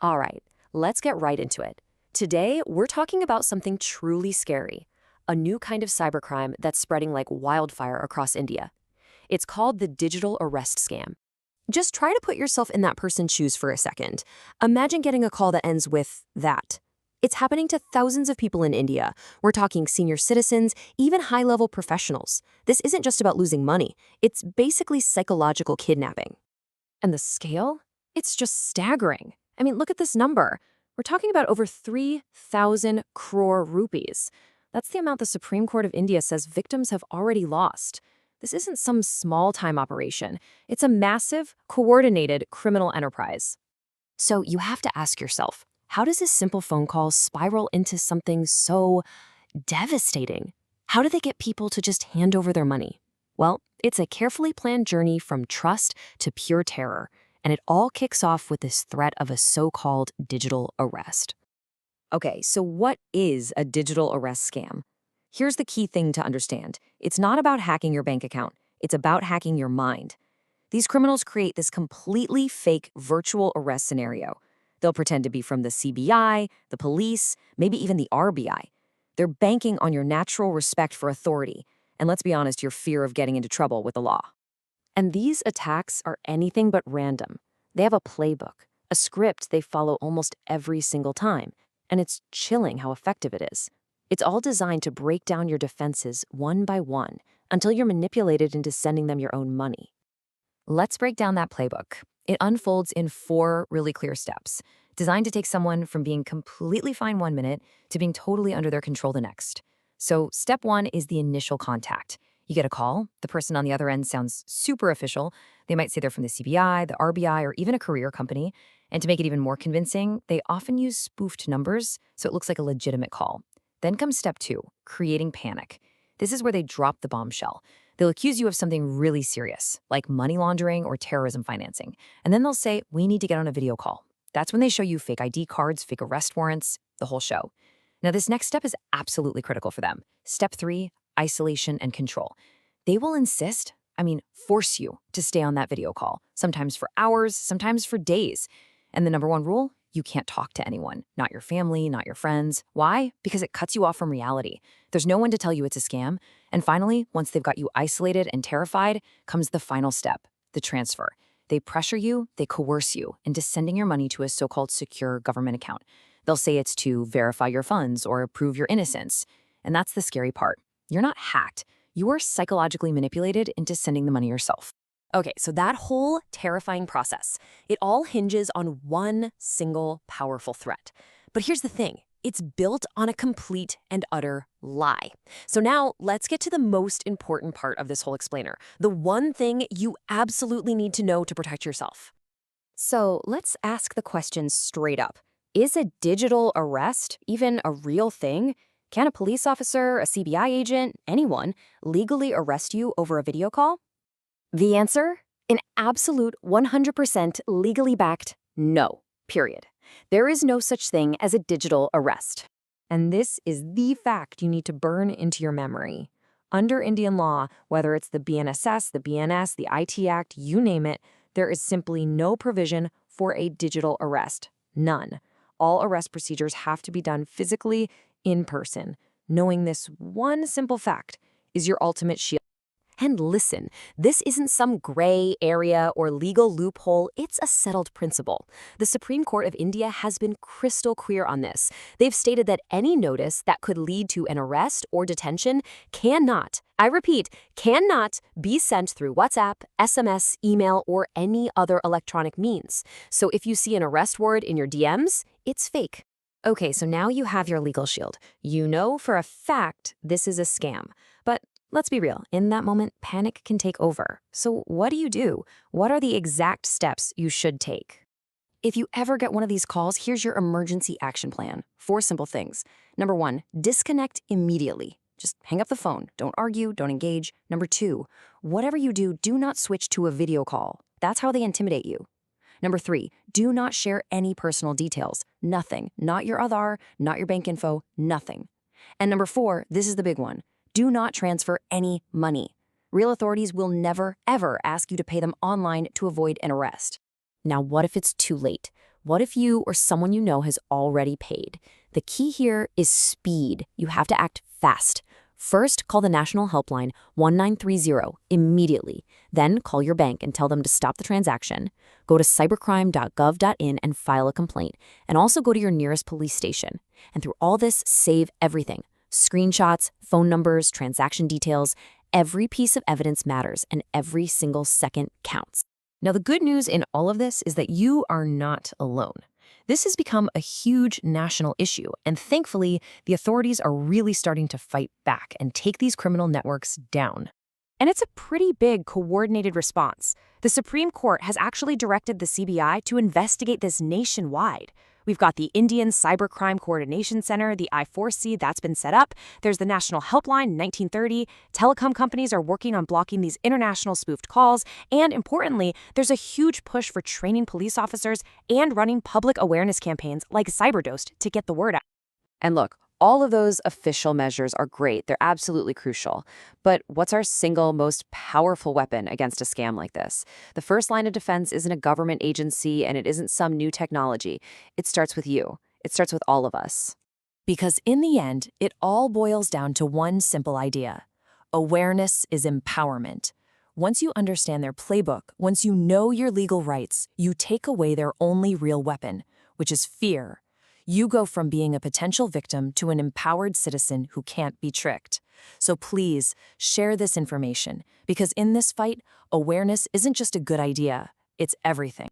All right, let's get right into it. Today, we're talking about something truly scary, a new kind of cybercrime that's spreading like wildfire across India. It's called the digital arrest scam. Just try to put yourself in that person's shoes for a second. Imagine getting a call that ends with that. It's happening to thousands of people in India. We're talking senior citizens, even high-level professionals. This isn't just about losing money. It's basically psychological kidnapping. And the scale? It's just staggering. I mean, look at this number. We're talking about over 3,000 crore rupees. That's the amount the Supreme Court of India says victims have already lost. This isn't some small-time operation. It's a massive, coordinated criminal enterprise. So you have to ask yourself, how does a simple phone call spiral into something so devastating? How do they get people to just hand over their money? Well, it's a carefully planned journey from trust to pure terror, and it all kicks off with this threat of a so-called digital arrest. Okay, so what is a digital arrest scam? Here's the key thing to understand. It's not about hacking your bank account. It's about hacking your mind. These criminals create this completely fake virtual arrest scenario. They'll pretend to be from the CBI, the police, maybe even the RBI. They're banking on your natural respect for authority, and let's be honest, your fear of getting into trouble with the law. And these attacks are anything but random. They have a playbook, a script they follow almost every single time, and it's chilling how effective it is. It's all designed to break down your defenses one by one until you're manipulated into sending them your own money. Let's break down that playbook. It unfolds in 4 really clear steps, designed to take someone from being completely fine 1 minute to being totally under their control the next. So step 1 is the initial contact. You get a call. The person on the other end sounds super official. They might say they're from the CBI, the RBI, or even a career company. And to make it even more convincing, they often use spoofed numbers, so it looks like a legitimate call. Then comes step 2, creating panic. This is where they drop the bombshell. They'll accuse you of something really serious, like money laundering or terrorism financing. And then they'll say, we need to get on a video call. That's when they show you fake ID cards, fake arrest warrants, the whole show. Now, this next step is absolutely critical for them. Step 3, isolation and control. They will insist, force you to stay on that video call, sometimes for hours, sometimes for days. And the number 1 rule, you can't talk to anyone, not your family, not your friends. Why? Because it cuts you off from reality. There's no one to tell you it's a scam. And finally, once they've got you isolated and terrified, comes the final step, the transfer. They pressure you, they coerce you into sending your money to a so-called secure government account. They'll say it's to verify your funds or prove your innocence. And that's the scary part. You're not hacked. You are psychologically manipulated into sending the money yourself. Okay, so that whole terrifying process, it all hinges on one single powerful threat. But here's the thing, it's built on a complete and utter lie. So now let's get to the most important part of this whole explainer, the one thing you absolutely need to know to protect yourself. So let's ask the question straight up. Is a digital arrest even a real thing? Can a police officer, a CBI agent, anyone legally arrest you over a video call? The answer? An absolute 100% legally backed no, period. There is no such thing as a digital arrest. And this is the fact you need to burn into your memory. Under Indian law, whether it's the BNSS, the BNS, the IT Act, you name it, there is simply no provision for a digital arrest. None. All arrest procedures have to be done physically, in person. Knowing this one simple fact is your ultimate shield. And listen, this isn't some gray area or legal loophole, it's a settled principle. The Supreme Court of India has been crystal clear on this. They've stated that any notice that could lead to an arrest or detention cannot, I repeat, cannot be sent through WhatsApp, SMS, email, or any other electronic means. So if you see an arrest warrant in your DMs, it's fake. Okay, so now you have your legal shield. You know for a fact this is a scam. But let's be real, in that moment, panic can take over. So what do? What are the exact steps you should take? If you ever get one of these calls, here's your emergency action plan. 4 simple things. Number 1, disconnect immediately. Just hang up the phone. Don't argue, don't engage. Number 2, whatever you do, do not switch to a video call. That's how they intimidate you. Number 3, do not share any personal details. Nothing. Not your Aadhaar, not your bank info, nothing. And number 4, this is the big one. Do not transfer any money. Real authorities will never, ever ask you to pay them online to avoid an arrest. Now, what if it's too late? What if you or someone you know has already paid? The key here is speed. You have to act fast. First, call the national helpline 1930 immediately. Then call your bank and tell them to stop the transaction. Go to cybercrime.gov.in and file a complaint. And also go to your nearest police station. And through all this, save everything. Screenshots, phone numbers, transaction details. Every piece of evidence matters, and every single second counts. Now, the good news in all of this is that you are not alone. This has become a huge national issue, and thankfully, the authorities are really starting to fight back and take these criminal networks down. And it's a pretty big coordinated response. The Supreme Court has actually directed the CBI to investigate this nationwide. We've got the Indian Cybercrime Coordination Center, the I4C, that's been set up. There's the National Helpline 1930. Telecom companies are working on blocking these international spoofed calls. And importantly, there's a huge push for training police officers and running public awareness campaigns like Cyberdosed to get the word out. And look, all of those official measures are great. They're absolutely crucial. But what's our single most powerful weapon against a scam like this? The first line of defense isn't a government agency, and it isn't some new technology. It starts with you. It starts with all of us. Because in the end, it all boils down to one simple idea. Awareness is empowerment. Once you understand their playbook, once you know your legal rights, you take away their only real weapon, which is fear. You go from being a potential victim to an empowered citizen who can't be tricked. So please, share this information, because in this fight, awareness isn't just a good idea, it's everything.